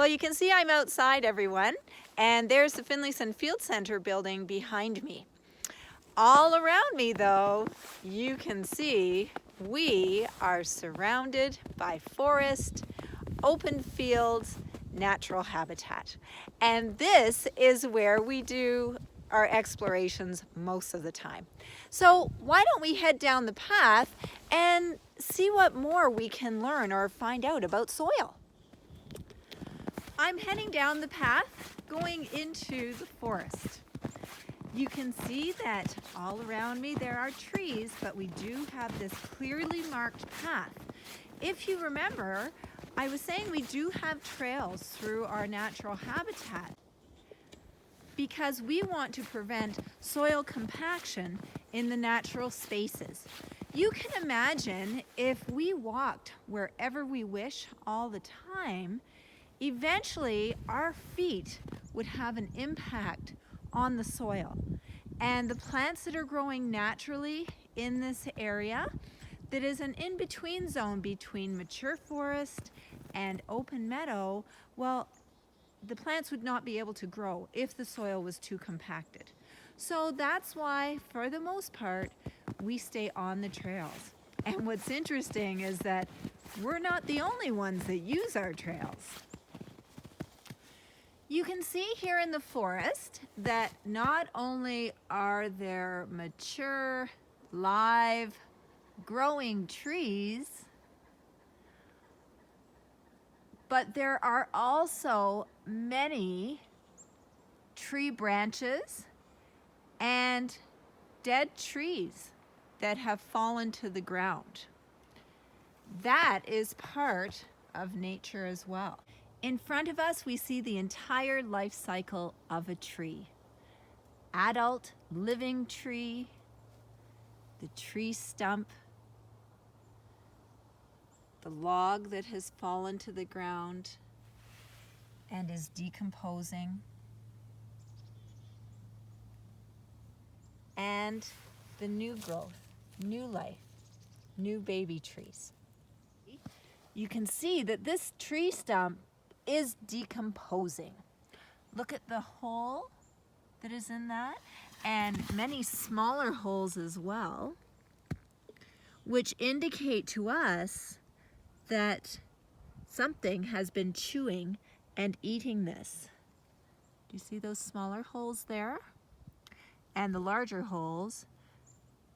Well, you can see I'm outside, everyone, and there's the Finlayson Field Center building behind me. All around me, though, you can see we are surrounded by forest, open fields, natural habitat. And this is where we do our explorations most of the time. So why don't we head down the path and see what more we can learn or find out about soil? I'm heading down the path going into the forest. You can see that all around me there are trees, but we do have this clearly marked path. If you remember, I was saying we do have trails through our natural habitat because we want to prevent soil compaction in the natural spaces. You can imagine if we walked wherever we wish all the time, eventually our feet would have an impact on the soil. And the plants that are growing naturally in this area, that is an in-between zone between mature forest and open meadow, well, the plants would not be able to grow if the soil was too compacted. So that's why, for the most part, we stay on the trails. And what's interesting is that we're not the only ones that use our trails. You can see here in the forest that not only are there mature, live, growing trees, but there are also many tree branches and dead trees that have fallen to the ground. That is part of nature as well. In front of us, we see the entire life cycle of a tree. Adult, living tree, the tree stump, the log that has fallen to the ground and is decomposing, and the new growth, new life, new baby trees. You can see that this tree stump is decomposing. Look at the hole that is in that, and many smaller holes as well, which indicate to us that something has been chewing and eating this. Do you see those smaller holes there? And the larger holes,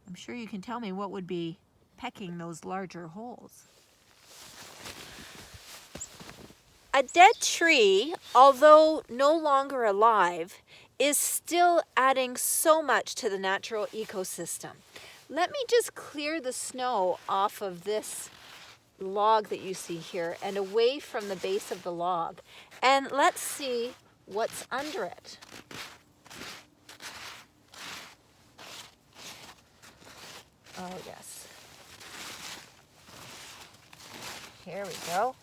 I'm sure you can tell me what would be pecking those larger holes. A dead tree, although no longer alive, is still adding so much to the natural ecosystem. Let me just clear the snow off of this log that you see here and away from the base of the log, and let's see what's under it. Oh yes. Here we go.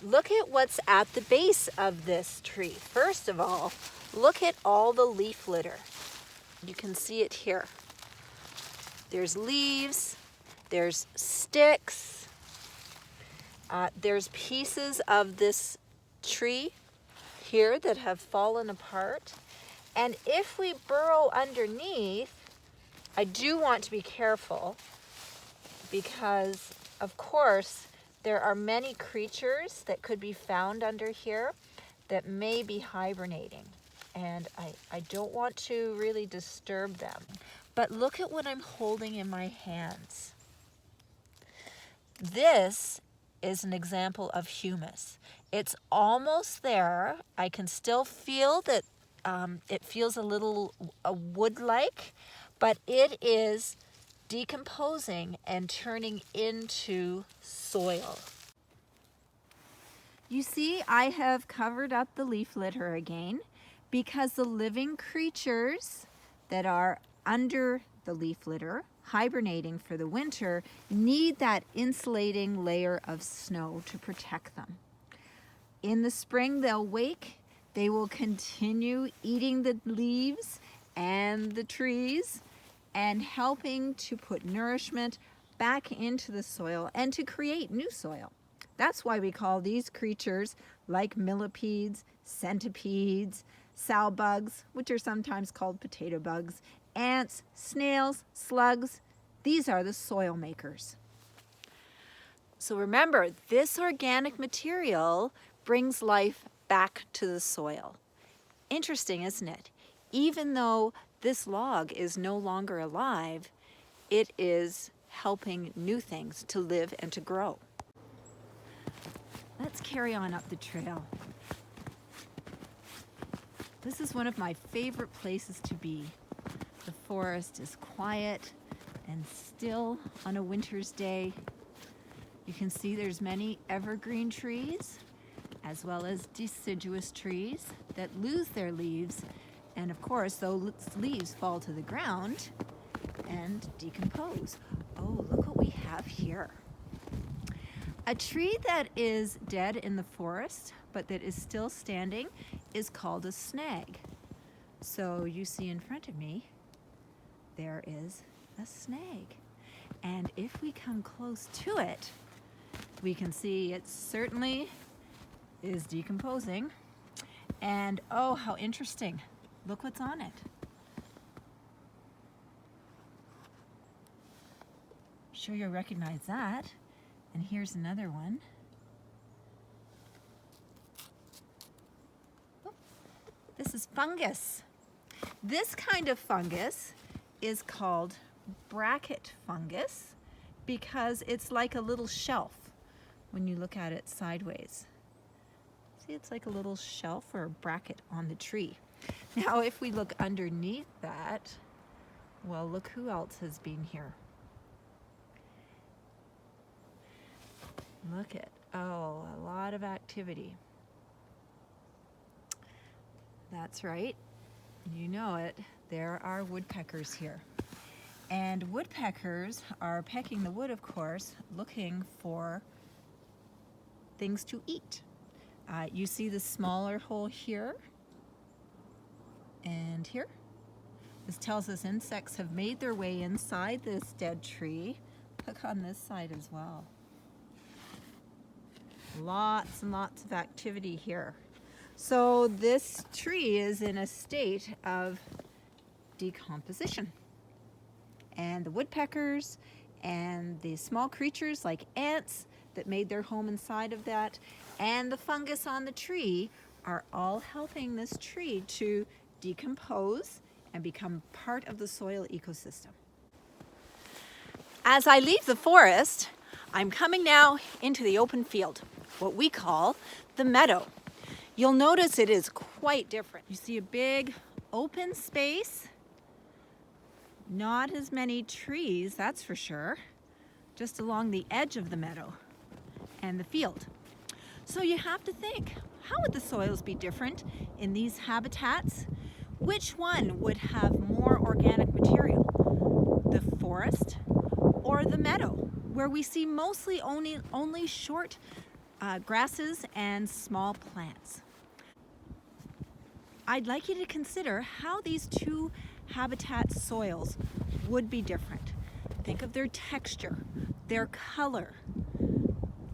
Look at what's at the base of this tree. First of all, look at all the leaf litter. You can see it here. There's leaves, there's sticks, there's pieces of this tree here that have fallen apart. And if we burrow underneath, I do want to be careful because, of course, there are many creatures that could be found under here that may be hibernating, and I don't want to really disturb them. But look at what I'm holding in my hands. This is an example of humus. It's almost there. I can still feel that it feels a little wood-like, but it is decomposing and turning into soil. You see, I have covered up the leaf litter again because the living creatures that are under the leaf litter, hibernating for the winter, need that insulating layer of snow to protect them. In the spring, they'll wake, they will continue eating the leaves and the trees, and helping to put nourishment back into the soil and to create new soil. That's why we call these creatures, like millipedes, centipedes, sow bugs, which are sometimes called potato bugs, ants, snails, slugs. These are the soil makers. So remember, this organic material brings life back to the soil. Interesting, isn't it? Even though this log is no longer alive, it is helping new things to live and to grow. Let's carry on up the trail. This is one of my favorite places to be. The forest is quiet and still on a winter's day. You can see there's many evergreen trees as well as deciduous trees that lose their leaves, and of course those leaves fall to the ground and decompose. Oh, look what we have here. A tree that is dead in the forest but that is still standing is called a snag. So you see in front of me, there is a snag. And if we come close to it, we can see it certainly is decomposing. And oh, how interesting. Look what's on it. Sure you'll recognize that. And here's another one. Oh, this is fungus. This kind of fungus is called bracket fungus because it's like a little shelf when you look at it sideways. See, it's like a little shelf or a bracket on the tree. Now, if we look underneath that, well, look who else has been here. Look at, oh, a lot of activity. That's right, you know it, there are woodpeckers here. And woodpeckers are pecking the wood, of course, looking for things to eat. You see the smaller hole here and here. This tells us insects have made their way inside this dead tree. Look on this side as well. Lots and lots of activity here. So this tree is in a state of decomposition. And the woodpeckers and the small creatures like ants that made their home inside of that, and the fungus on the tree are all helping this tree to decompose and become part of the soil ecosystem. As I leave the forest, I'm coming now into the open field, what we call the meadow. You'll notice it is quite different. You see a big open space, not as many trees, that's for sure, just along the edge of the meadow and the field. So you have to think, how would the soils be different in these habitats? Which one would have more organic material? The forest or the meadow, where we see mostly only short grasses and small plants? I'd like you to consider how these two habitat soils would be different. Think of their texture, their color,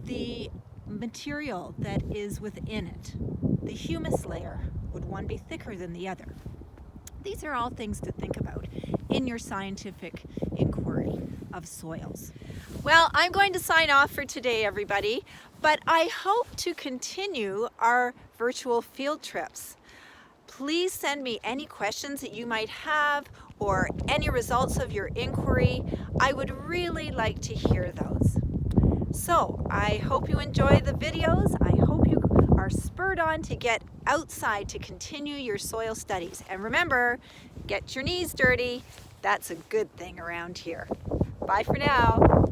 the material that is within it, the humus layer. Would one be thicker than the other? These are all things to think about in your scientific inquiry of soils. Well, I'm going to sign off for today, everybody, but I hope to continue our virtual field trips. Please send me any questions that you might have or any results of your inquiry. I would really like to hear those. So I hope you enjoy the videos. I hope you are spurred on to get outside to continue your soil studies. And remember, get your knees dirty. That's a good thing around here. Bye for now.